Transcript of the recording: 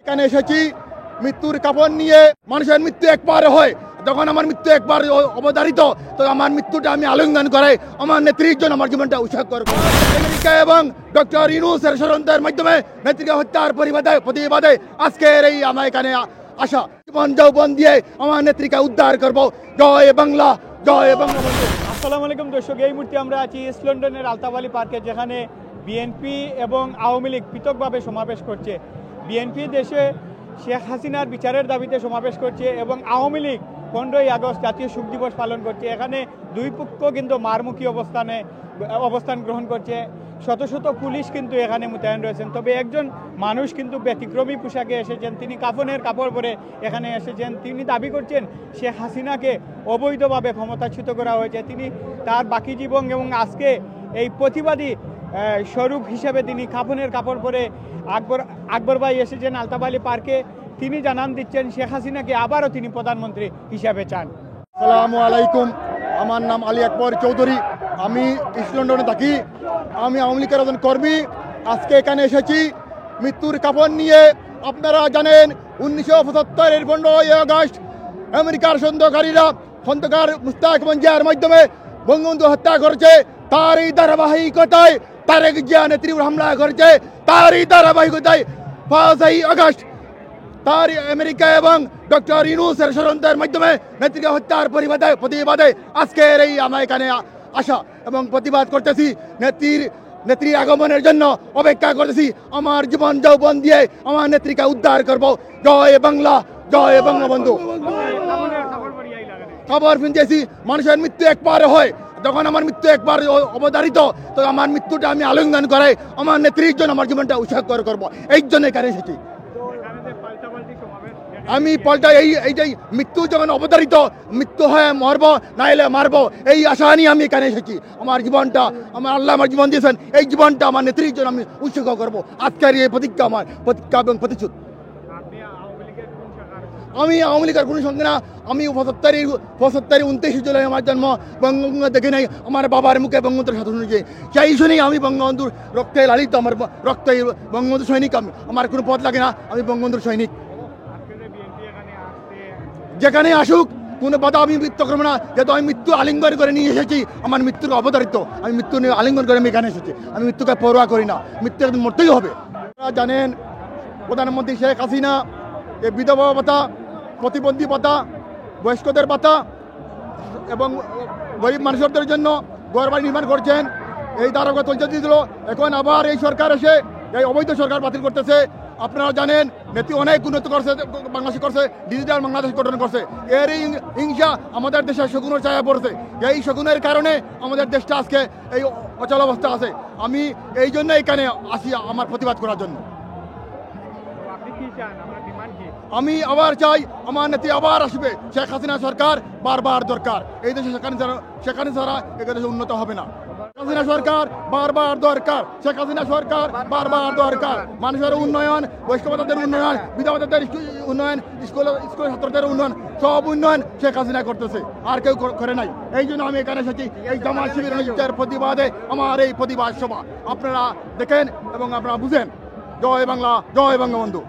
এখানে এসেছি মৃত্যুর কাপড় নিয়ে। মানুষের মৃত্যু একবার হয়, যখন আমার মৃত্যু একবার অবধারিত, তো আমার মৃত্যুটা আমি আলিঙ্গন করে আমার নেত্রীর জন্য আমার জীবনটা উৎসর্গ করব। আমেরিকা এবং ডক্টর ইউনূসের ষড়যন্ত্রের মাধ্যমে নেত্রীকে হত্যার প্রতিবাদে আজকের এই আমার এখানে আসা। জীবন যৌবন দিয়ে আমার নেত্রীকে উদ্ধার করব। জয় বাংলা, জয় বঙ্গবন্ধু। আসসালামু আলাইকুম দর্শক, এই মুহূর্তে আমরা আছি ইস্ট লন্ডনের আলতাবালি পার্কে, যেখানে বিএনপি এবং আওয়ামী লীগ পৃথকভাবে সমাবেশ করছে। বিএনপি দেশে শেখ হাসিনার বিচারের দাবিতে সমাবেশ করছে এবং আওয়ামী লীগ 15ই আগস্ট জাতীয় শোক দিবস পালন করছে। এখানে দুই পক্ষ কিন্তু মারমুখী অবস্থান গ্রহণ করছে। শত শত পুলিশ কিন্তু এখানে মোতায়েন রয়েছেন। তবে একজন মানুষ কিন্তু ব্যতিক্রমী পোশাকে এসেছেন, তিনি কাফনের কাপড় পরে এখানে এসেছেন। তিনি দাবি করছেন শেখ হাসিনাকে অবৈধভাবে ক্ষমতাচ্যুত করা হয়েছে। তিনি তার বাকি জীবন এবং আজকে এই প্রতিবাদী স্বরূপ হিসেবে তিনি কাফনের কাপড় পরে আকবর ভাই এসেছেন আলতাবালি পার্কে। তিনি জানান দিচ্ছেন শেখ হাসিনাকে আবারও তিনি প্রধানমন্ত্রী হিসাবে চান। আসসালামু আলাইকুম, আমার নাম আলী আকবর চৌধুরী, আমি ইস্ট লন্ডনে থাকি। আমি আওয়ামী লীগের একজন কর্মী। আজকে এখানে এসেছি মৃত্যুর কাপড় নিয়ে। আপনারা জানেন 1975-এর 15ই আগস্ট আমেরিকার খন্দকার মুস্তাক মঞ্জিয়ার মাধ্যমে বঙ্গবন্ধু হত্যা করেছে। তারই ধারাবাহিকতায় তারেক জিয়া নেত্রী হামলা করেছে। তারই ধারাবাহিকতায় 5ই আগস্ট তার আমেরিকা এবং ডক্টর ইউনূসের ষড়যন্ত্রের মাধ্যমে নেত্রীকে হত্যার প্রতিবাদে আজকের এই আমরা এখানে আসা এবং প্রতিবাদ করতেছি। নেত্রীর আগমনের জন্য অপেক্ষা করতেছি। আমার জীবন যৌবন দিয়ে আমার নেত্রীকে উদ্ধার করব। জয় বাংলা, জয় বঙ্গবন্ধু। খবর শুনতেছি মানুষের মৃত্যু একবার হয়, যখন আমার মৃত্যু একবার অবধারিত, তো আমার মৃত্যুটা আমি আলিঙ্গন করে আমার নেত্রীর জন্য আমার জীবনটা উৎসর্গ করব। এই জন্য এখানে এসেছি আমি। এইটাই মৃত্যু যখন অবধারিত, মৃত্যু হয় মরবো, নাইলে মারবো, এই আশা নিয়ে আমি এখানে এসেছি। আমার জীবনটা আল্লাহ আমার জীবন দিয়েছেন, এই জীবনটা আমার নেত্রীর জন্য আমি উৎসর্গ করবো। আজকের এই প্রতিজ্ঞা আমার প্রতিজ্ঞা এবং প্রতিশোধ। আমি আওয়ামী লীগের কোনো সঙ্গে না। আমি 29 জুলাই আমার জন্ম। বঙ্গবন্ধু দেখে নাই, আমার বাবার মুখে বঙ্গবন্ধুর সাথে শুনেছি, সেই শুনেই আমি বঙ্গবন্ধুর রক্তে লালিত। আমার রক্তে বঙ্গবন্ধু সৈনিক আমি। আমার কোনো পথ লাগে না, আমি বঙ্গবন্ধুর সৈনিক। যেখানে আসুক কোনো বাধা আমি মৃত্যু করবো না, যেহেতু আমি মৃত্যু আলিঙ্গন করে নিয়ে এসেছি। আমার মৃত্যুর অবধারিত, আমি মৃত্যু আলিঙ্গন করে আমি এখানে এসেছি। আমি মৃত্যুকে পরোয়া করি না, মৃত্যু একদিন মরতেই হবে। আপনারা জানেন প্রধানমন্ত্রী শেখ হাসিনা এই বিধবা ভাতা, প্রতিবন্ধী ভাতা, বয়স্কদের ভাতা এবং গরিব মানুষদের জন্য ঘরবাড়ি নির্মাণ করছেন। এই ধারণা চলতে দিয়েছিল, এখন আবার এই সরকার এসে এই অবৈধ সরকার বাতিল করতেছে। আপনারা জানেন নেত্রী অনেক উন্নত করছে, বাংলাদেশ করছে, ডিজিটাল বাংলাদেশ গঠন করছে। এর এই হিংসা আমাদের দেশে শকুনের ছায়া পড়ছে। এই শকুনের কারণে আমাদের দেশটা আজকে এই অচল অবস্থা আছে। আমি এই জন্য এখানে আসি আমার প্রতিবাদ করার জন্য। আমি আবার চাই আমার নেত্রী আবার আসবে। শেখ হাসিনা সরকার বারবার দরকার। এই দেশে সেখানে ছাড়া এখানে উন্নত হবে না। হাসিনা সরকার বারবার দরকার। শেখ হাসিনা সরকার বারবার দরকার। মানুষের উন্নয়ন, বৈষ্ণবতাদের উন্নয়ন, বিধবাদের উন্নয়ন, স্কুল ছাত্রদের উন্নয়ন, সব উন্নয়ন শেখ হাসিনা করতেছে, আর কেউ করে নাই। এই জন্য আমি এখানে এসেছি এই জামাত শিবিরের প্রতিবাদে আমার এই প্রতিবাদ সভা। আপনারা দেখেন এবং আপনারা বুঝেন। জয় বাংলা, জয় বঙ্গবন্ধু।